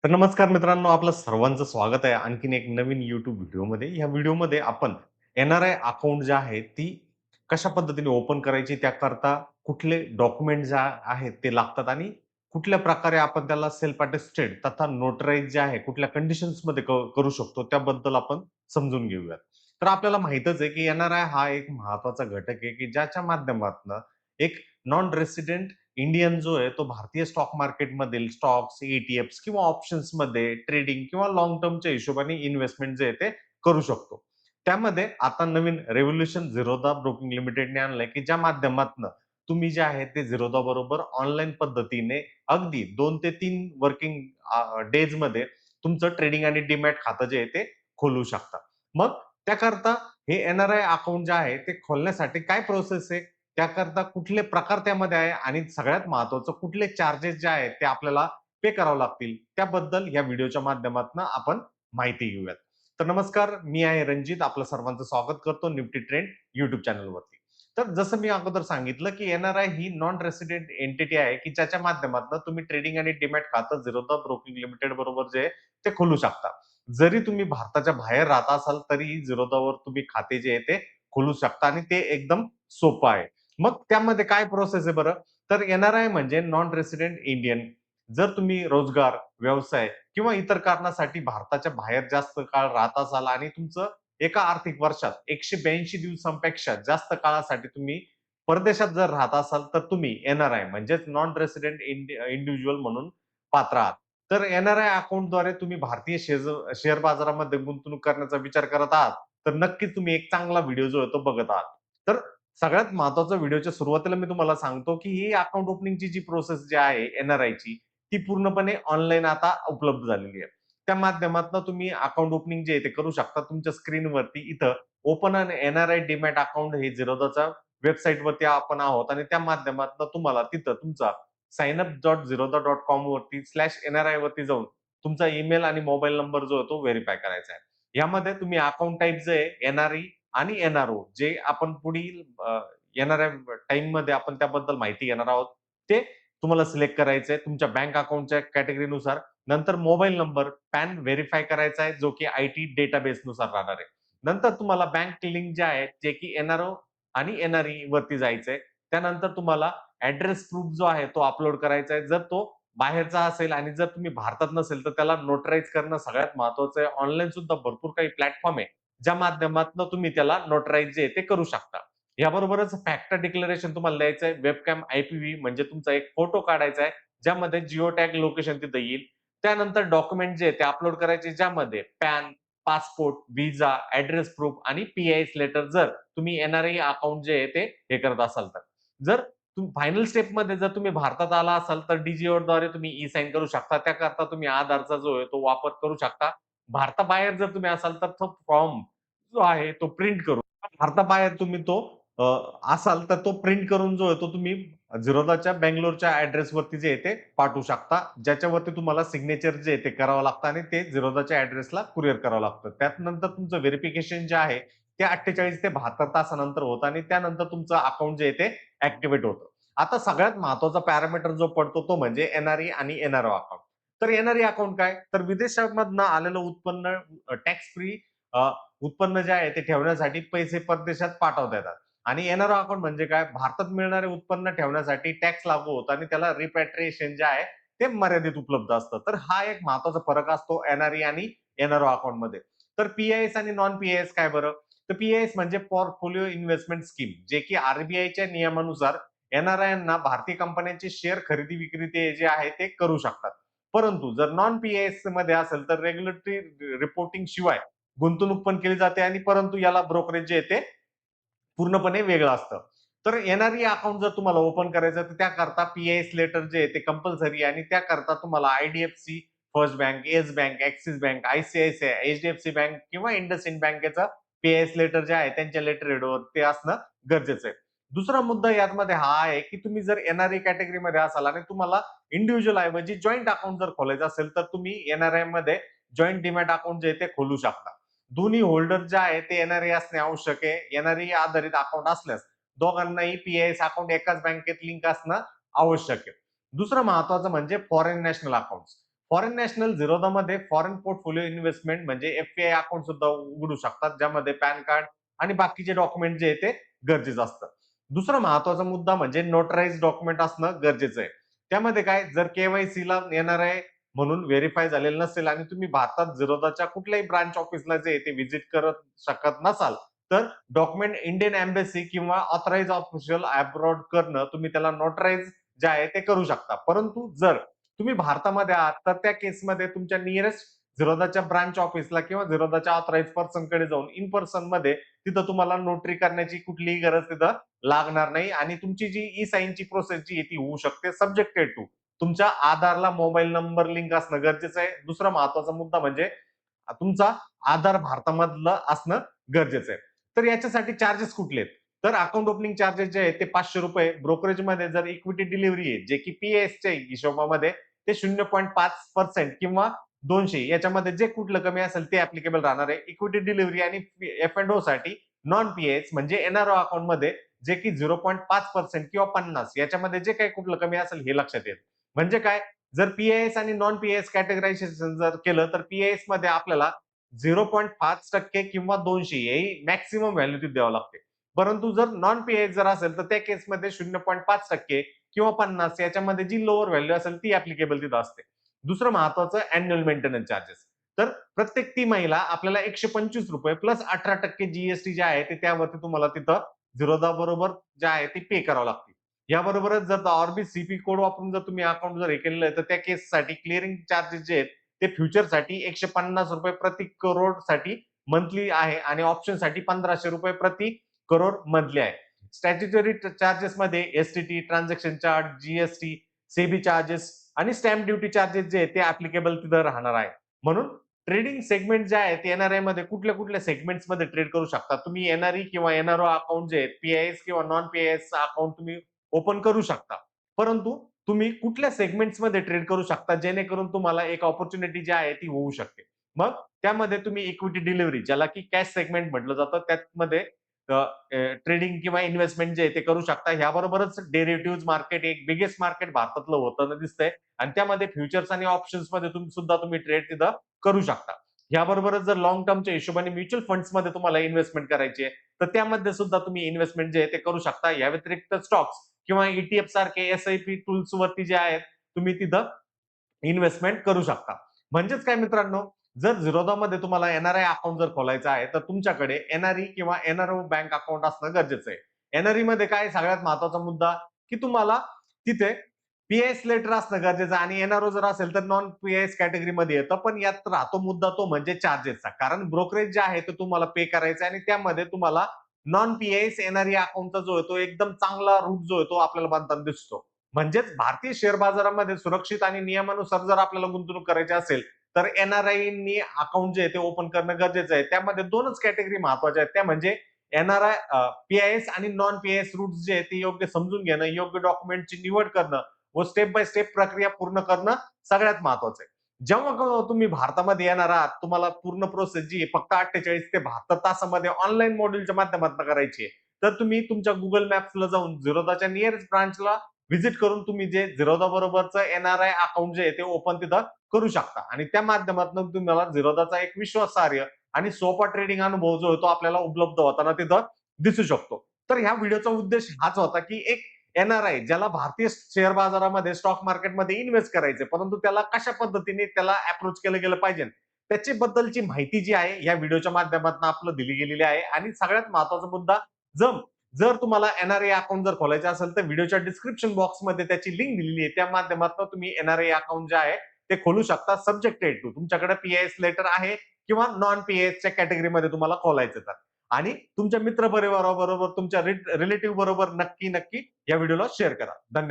तर नमस्कार मित्रांनो, आपलं सर्वांचं स्वागत आहे आणखीन एक नवीन YouTube व्हिडिओमध्ये. या व्हिडिओमध्ये आपण एन-आर-आय अकाउंट जे आहे, ती कशा पद्धतीने ओपन करायची, त्याकरता कुठले डॉक्युमेंट जे आहेत ते लागतात आणि कुठल्या प्रकारे आपण त्याला सेल्फ अटेस्टेड तथा नोटराइज जे आहे, कुठल्या कंडिशन्समध्ये करू शकतो, त्याबद्दल आपण समजून घेऊयात. तर आपल्याला माहीतच आहे, की एन-आर-आय हा एक महत्त्वाचा घटक आहे, की ज्याच्या माध्यमातनं एक नॉन रेसिडेंट इंडियन जो आहे तो भारतीय स्टॉक मार्केटमधील स्टॉक्स, ई-टी-एफ्स किंवा ऑप्शन्समध्ये ट्रेडिंग किंवा लाँग टर्मच्या हिशोबाने इन्व्हेस्टमेंट जे आहे ते करू शकतो. त्यामध्ये आता नवीन रेव्होल्यूशन झिरोधा ब्रोकिंग लिमिटेडने आणलंय, की ज्या माध्यमातनं तुम्ही जे आहे ते झिरोधा बरोबर ऑनलाईन पद्धतीने अगदी 2 ते 3 वर्किंग डेजमध्ये तुमचं ट्रेडिंग आणि डीमॅट खातं जे आहे ते खोलू शकता. मग त्याकरता हे एन-आर-आय अकाउंट जे आहे ते खोलण्यासाठी काय प्रोसेस आहे? त्याकरता कुठले प्रकार त्यामध्ये आहे आणि सगळ्यात महत्त्वाचं कुठले चार्जेस जे आहेत ते आपल्याला पे करावे लागतील, त्याबद्दल या व्हिडिओच्या माध्यमातून आपण माहिती घेऊयात. तर नमस्कार, मी आहे रणजित. आपलं सर्वांचं स्वागत करतो निफ्टी ट्रेंड YouTube चॅनलवरती. तर जसं मी अगोदर सांगितलं, की एन-आर-आय ही नॉन रेसिडेंट एंटिटी आहे, की ज्याच्या माध्यमातून तुम्ही ट्रेडिंग आणि डीमॅट खातं झिरोधा ब्रोकिंग लिमिटेड बरोबर जे आहे ते खोलू शकता. जरी तुम्ही भारताच्या बाहेर राहत असाल, तरीही झिरोधावर तुम्ही खाते जे आहे ते खोलू शकता आणि ते एकदम सोपं आहे. मग त्यामध्ये काय प्रोसेस आहे बरं? तर एन-आर-आय म्हणजे नॉन रेसिडेंट इंडियन. जर तुम्ही रोजगार, व्यवसाय किंवा इतर कारणासाठी भारताच्या बाहेर जास्त काळ राहत असाल आणि तुमचं एका आर्थिक वर्षात 182 दिवसांपेक्षा जास्त काळासाठी तुम्ही परदेशात जर राहत असाल, तर तुम्ही एन-आर-आय म्हणजेच नॉन रेसिडेंट इंडिव्हिज्युअल म्हणून पात्र आहात. तर एन-आर-आय अकाउंटद्वारे तुम्ही भारतीय शेअर बाजारामध्ये गुंतवणूक करण्याचा विचार करत आहात, तर नक्कीच तुम्ही एक चांगला व्हिडिओ जो आहे तो बघत आहात. तर सगळ्यात महत्त्वाचं व्हिडिओच्या सुरुवातीला मी तुम्हाला सांगतो, की ही अकाउंट ओपनिंगची जी प्रोसेस जी आहे एन-आर-आयची, ती पूर्णपणे ऑनलाईन आता उपलब्ध झालेली आहे. त्या माध्यमातून तुम्ही अकाउंट ओपनिंग जे आहे ते करू शकता. तुमच्या स्क्रीनवरती इथं ओपन अन एन-आर-आय डीमॅट अकाउंट हे झिरोधाच्या वेबसाईटवरती आपण आहोत आणि त्या माध्यमातून तुम्हाला तिथं तुमचा signup.zerodha.com वरती /NRI वरती जाऊन तुमचा ईमेल आणि मोबाईल नंबर जो आहे तो व्हेरिफाय करायचा आहे. यामध्ये तुम्ही अकाउंट टाइप जे आहे एन-आर-ई आणि एन-आर-ओ जे आपण पुढील येणाऱ्या टाईममध्ये आपण त्याबद्दल माहिती घेणार आहोत. ते तुम्हाला सिलेक्ट करायचंय तुमच्या बँक अकाउंटच्या कॅटेगरीनुसार. नंतर मोबाईल नंबर, पॅन व्हेरिफाय करायचा आहे, जो की आयटी डेटाबेसनुसार राहणार आहे. नंतर तुम्हाला बँक लिंक जे आहे, जे की एन-आर-ओ आणि एन-आर-ई वरती जायचंय. त्यानंतर तुम्हाला ॲड्रेस प्रूफ जो आहे तो अपलोड करायचा आहे. जर तो बाहेरचा असेल आणि जर तुम्ही भारतात नसेल, तर त्याला नोटराइज करणं सगळ्यात महत्त्वाचं आहे. ऑनलाईन सुद्धा भरपूर काही प्लॅटफॉर्म आहे, ज्या माध्यमातून तुम्ही त्याला नोटराइज जे आहे ते करू शकता. याबरोबरच फॅक्टर डिक्लरेशन तुम्हाला द्यायचं आहे. वेबकॅम आय-पी-व्ही म्हणजे तुमचा एक फोटो काढायचा आहे, ज्यामध्ये जिओ टॅग लोकेशन तिथं येईल. त्यानंतर डॉक्युमेंट जे आहे ते अपलोड करायचे, ज्यामध्ये pan, passport, visa, address proof आणि पी-आय-एस लेटर जर तुम्ही एन-आर-आय अकाउंट जे आहे ते हे करत असाल तर. जर फायनल स्टेपमध्ये जर तुम्ही भारतात आला असाल, तर डी-जीओद्वारे तुम्ही ई-साइन करू शकता. त्याकरता तुम्ही आधारचा जो आहे तो वापर करू शकता. भारताबाहेर जर तुम्ही असाल, तर तो फॉर्म जो आहे तो प्रिंट करून भारताबाहेर तुम्ही तो अ, असाल तर तो प्रिंट करून जो आहे तो तुम्ही झिरोधाच्या बंगलोरच्या ॲड्रेसवरती जे आहे ते पाठवू शकता. ज्याच्यावरती तुम्हाला सिग्नेचर जे आहे ते करावं लागतं आणि ते झिरोधाच्या ॲड्रेसला कुरिअर करावं लागतं. त्यानंतर तुमचं व्हेरिफिकेशन जे आहे ते 48 ते 72 तासानंतर होतं आणि त्यानंतर तुमचं अकाउंट जे आहे ते ॲक्टिव्हेट होतं. आता सगळ्यात महत्त्वाचा पॅरामीटर जो पडतो तो म्हणजे एन-आर-ई आणि एन-आर-ओ अकाउंट. तर एन-आर-ई अकाउंट काय? तर विदेशामधनं आलेलं उत्पन्न टॅक्स फ्री उत्पन्न जे आहे ते ठेवण्यासाठी पैसे परदेशात पाठवता येतात. आणि एन-आर-ओ अकाउंट म्हणजे काय? भारतात मिळणारे उत्पन्न ठेवण्यासाठी टॅक्स लागू होतो आणि त्याला रिपॅट्रिएशन जे आहे ते मर्यादित उपलब्ध असतं. तर हा एक महत्त्वाचा फरक असतो एन-आर-ई आणि एन-आर-ओ अकाउंटमध्ये. तर पी-आय-एस आणि नॉन पी-आय-एस काय बरं? तर पी-आय-एस म्हणजे पोर्टफोलिओ इन्व्हेस्टमेंट स्कीम, जे की आर-बी-आयच्या नियमानुसार एन-आर-आयना भारतीय कंपन्यांचे शेअर खरेदी विक्री ते जे आहे ते करू शकतात. परंतु जर नॉन पी-आय-एस मध्ये असेल तर रेग्युलेटरी रिपोर्टिंग शिवाय गुंतवणूक पण केली जाते आणि परंतु याला ब्रोकरेज जे आहे ते पूर्णपणे वेगळं असतं. तर एन-आर-ई अकाउंट जर तुम्हाला ओपन करायचं तर त्याकरता पी-आय-एस लेटर जे आहे ते कंपल्सरी आहे आणि त्याकरता तुम्हाला I-D-F-C, first bank, yes bank, axis bank, I-C-I-C-I, HDFC bank किंवा इंडसइंड बँकेचं पी-आय-एस लेटर जे आहे त्यांच्या लेटर हेडवर ते असणं गरजेचं आहे. दुसरा मुद्दा यामध्ये हा आहे, की तुम्ही जर एन-आर-ई कॅटेगरीमध्ये असाल आणि तुम्हाला इंडिव्हिज्युअल ऐवजी जॉइंट अकाउंट जर खोलायचं असेल, तर तुम्ही एन-आर-आयमध्ये जॉइंट डीमॅट अकाउंट जे आहे ते खोलू शकता. दोन्ही होल्डर जे आहे ते एन-आर-ई असणे आवश्यक आहे. एन-आर-ई आधारित अकाउंट असल्यास दोघांनाही पी-आय-एस अकाउंट एकाच बँकेत लिंक असणं आवश्यक आहे. दुसरं महत्त्वाचं म्हणजे foreign national accounts. Foreign national झिरोधामध्ये फॉरेन पोर्टफोलिओ इन्व्हेस्टमेंट म्हणजे एफ-पी-आय अकाउंट सुद्धा उघडू शकतात, ज्यामध्ये पॅन कार्ड आणि बाकीचे डॉक्युमेंट जे आहे ते गरजेचं असतं. दुसरा महत्वाचा मुद्दा म्हणजे नोटराइज डॉक्युमेंट असणं गरजेचं आहे. त्यामध्ये काय, जर के-वाय-सीला एन-आर-आय म्हणून व्हेरिफाय झालेलं नसेल आणि तुम्ही भारतात झिरोधाच्या कुठल्याही ब्रांच ऑफिसला जे आहे ते व्हिजिट करत शकत नसाल, तर डॉक्युमेंट इंडियन एम्बसी किंवा ऑथराइज्ड ऑफिशियल अब्रॉड करणं तुम्ही त्याला नोटराइज जे आहे ते करू शकता. परंतु जर तुम्ही भारतामध्ये आहात, तर त्या केसमध्ये तुमच्या नियरेस्ट झिरोधाच्या ब्रांच ऑफिसला किंवा झिरोधाच्या ऑथराइज पर्सनकडे जाऊन इन पर्सन मध्ये तिथं तुम्हाला नोटरी करण्याची कुठलीही गरज तिथं लागणार नाही आणि तुमची जी ई साईनची प्रोसेस जी आहे ती होऊ शकते, सब्जेक्टेड टू तुमच्या आधारला मोबाईल नंबर लिंक असणं गरजेचं आहे. दुसरा महत्वाचा मुद्दा म्हणजे तुमचा आधार भारतामधलं असणं गरजेचं आहे. तर याच्यासाठी चार्जेस कुठले आहेत? तर अकाउंट ओपनिंग चार्जेस जे आहेत ते ₹500, ब्रोकरेजमध्ये जर इक्विटी डिलिव्हरी आहे, जे की पी-एसच्या हिशोबामध्ये ते 0.5% किंवा 200 याच्यामध्ये जे कुठलं कमी असेल ते ऍप्लिकेबल राहणार आहे. इक्विटी डिलिव्हरी आणि F&O साठी नॉन पी-एस म्हणजे एनआरओ अकाउंटमध्ये जे की 0.5% किंवा 50 याच्यामध्ये जे काही कुठलं कमी असेल हे लक्षात येईल. म्हणजे काय, जर पी-एस आणि नॉन पी-एस कॅटेगरायझेशन जर केलं तर पी-एस मध्ये आपल्याला 0.5% किंवा 200 ही मॅक्सिमम व्हॅल्यू ती द्यावी लागते. परंतु जर नॉन पी-एस जर असेल तर त्या केसमध्ये 0.5% किंवा 50 याच्यामध्ये जी लोअर व्हॅल्यू असेल ती ऍप्लिकेबल तिथं असते. दुसरं महत्वाचं अॅन्युअल मेंटेनन्स चार्जेस. तर प्रत्येक तिमाहीला आपल्याला ₹125 प्लस 18% जीएसटी जे आहे ते त्यावरती तुम्हाला तिथं झिरोधा बरोबर जे आहे ते पे करावं लागते. याबरोबरच जर ऑरबी सीपी कोड वापरून जर तुम्ही अकाउंट जर हे केलेलं आहे तर त्या केससाठी क्लिअरिंग चार्जेस जे आहेत ते फ्युचरसाठी ₹150 प्रति करोड साठी मंथली आहे आणि ऑप्शनसाठी ₹1500 प्रति करोड मंथली आहे. स्टॅच्युटरी चार्जेस मध्ये STT, transaction charge, GST, SEBI charges आणि स्टॅम्प ड्युटी चार्जेस जे आहेत ते ऍप्लिकेबल तिथं राहणार आहे. म्हणून ट्रेडिंग सेगमेंट जे आहेत एनआरआय मध्ये कुठल्या कुठल्या सेगमेंट्स मध्ये ट्रेड करू शकता तुम्ही. एनआरई किंवा एनआरओ अकाउंट जे आहेत पीआयएस किंवा नॉन पीआयएस अकाउंट तुम्ही ओपन करू शकता. परंतु तुम्ही कुठल्या सेगमेंट्स मध्ये ट्रेड करू शकता जेणेकरून तुम्हाला एक ऑपॉर्च्युनिटी जी आहे ती होऊ शकते. मग त्यामध्ये तुम्ही इक्विटी डिलिव्हरी ज्याला की कॅश सेगमेंट म्हटलं जातं त्यामध्ये ट्रेडिंग किंवा इन्व्हेस्टमेंट जे आहे ते करू शकता. ह्याबरोबरच डेरिव्हेटिव्ह मार्केट एक बिगेस्ट मार्केट भारतातलं होताना दिसतंय आणि त्यामध्ये फ्युचर्स आणि ऑप्शन्स मध्ये तुम्ही ट्रेड तिथं करू शकता. याबरोबरच जर लॉंग टर्मच्या हिशोबाने म्युच्युअल फंड्स मध्ये तुम्हाला इन्व्हेस्टमेंट करायची आहे, तर त्यामध्ये सुद्धा तुम्ही इन्व्हेस्टमेंट जे आहे ते करू शकता. या व्यतिरिक्त स्टॉक्स किंवा ईटीएफ सारखे एस-आय-पी टूल्स वरती जे आहेत तुम्ही तिथं इन्व्हेस्टमेंट करू शकता. म्हणजेच काय मित्रांनो, जर झिरोधामध्ये तुम्हाला एनआरआय अकाउंट जर खोलायचं आहे, तर तुमच्याकडे एनआरई किंवा एनआरओ बँक अकाउंट असणं गरजेचं आहे. एनआरई मध्ये काय सगळ्यात महत्वाचा मुद्दा, की तुम्हाला तिथे पी-एस लेटर असणं गरजेचं आहे आणि एनआरओ जर असेल तर नॉन पी-एस कॅटेगरीमध्ये येतं. पण यात राहतो मुद्दा तो म्हणजे चार्जेसचा. कारण ब्रोकरेज जे आहे ते तुम्हाला पे करायचं आहे आणि त्यामध्ये तुम्हाला नॉन पी-एस एनआरई अकाउंटचा जो आहे तो एकदम चांगला रूट जो आहे तो आपल्याला बनताना दिसतो. म्हणजेच भारतीय शेअर बाजारामध्ये सुरक्षित आणि नियमानुसार जर आपल्याला गुंतवणूक करायची असेल तर एनआरआयनी अकाउंट जे आहे ते ओपन करणं गरजेचं आहे. त्यामध्ये दोनच कॅटेगरी महत्वाच्या आहेत त्या म्हणजे एनआरआय पी-आय-एस आणि नॉन पी-आय-एस रूट जे आहे ते योग्य समजून घेणं, योग्य डॉक्युमेंटची निवड करणं व स्टेप बाय स्टेप प्रक्रिया पूर्ण करणं सगळ्यात महत्वाचं आहे. जेव्हा तुम्ही भारतामध्ये येणार आहात तुम्हाला पूर्ण प्रोसेस जी आहे फक्त 48 ते 72 तासामध्ये ऑनलाईन मॉड्यूलच्या माध्यमातून करायची आहे. तर तुम्ही तुमच्या गुगल मॅप्सला जाऊन झिरोधाच्या नियरेस्ट ब्रांचला व्हिजिट करून तुम्ही जे झिरोधा बरोबरचं एनआरआय अकाउंट जे आहे ते ओपन तिथं करू शकता आणि त्या माध्यमातून तुम्हाला झिरोधाचा एक विश्वासार्ह आणि सोपा ट्रेडिंग अनुभव जो आहे तो आपल्याला उपलब्ध होताना तिथं दिसू शकतो. तर ह्या व्हिडिओचा उद्देश हाच होता की एक एनआरआय ज्याला भारतीय शेअर बाजारामध्ये स्टॉक मार्केटमध्ये इन्व्हेस्ट करायचे परंतु त्याला कशा पद्धतीने त्याला अप्रोच केलं गेलं पाहिजे त्याची बद्दलची माहिती जी आहे या व्हिडिओच्या माध्यमातून आपल्याला दिली गेलेली आहे आणि सगळ्यात महत्वाचा मुद्दा जम जर तुम्हाला एनआरए अकाउंट जर खोलायचं असेल तर व्हिडिओच्या डिस्क्रिप्शन बॉक्समध्ये त्याची लिंक दिलेली आहे. त्या माध्यमातून तुम्ही एनआरए अकाउंट जे आहे ते खोलू शकता सब्जेक्टेड टू तुमच्याकडे पी-आय-एस लेटर आहे किंवा नॉन पी-आय-एसच्या कॅटेगरीमध्ये तुम्हाला खोलायचं तर आणि तुमच्या मित्र परिवाराबरोबर तुमच्या रिलेटिव्ह बरोबर नक्की नक्की या व्हिडिओला शेअर करा. धन्यवाद.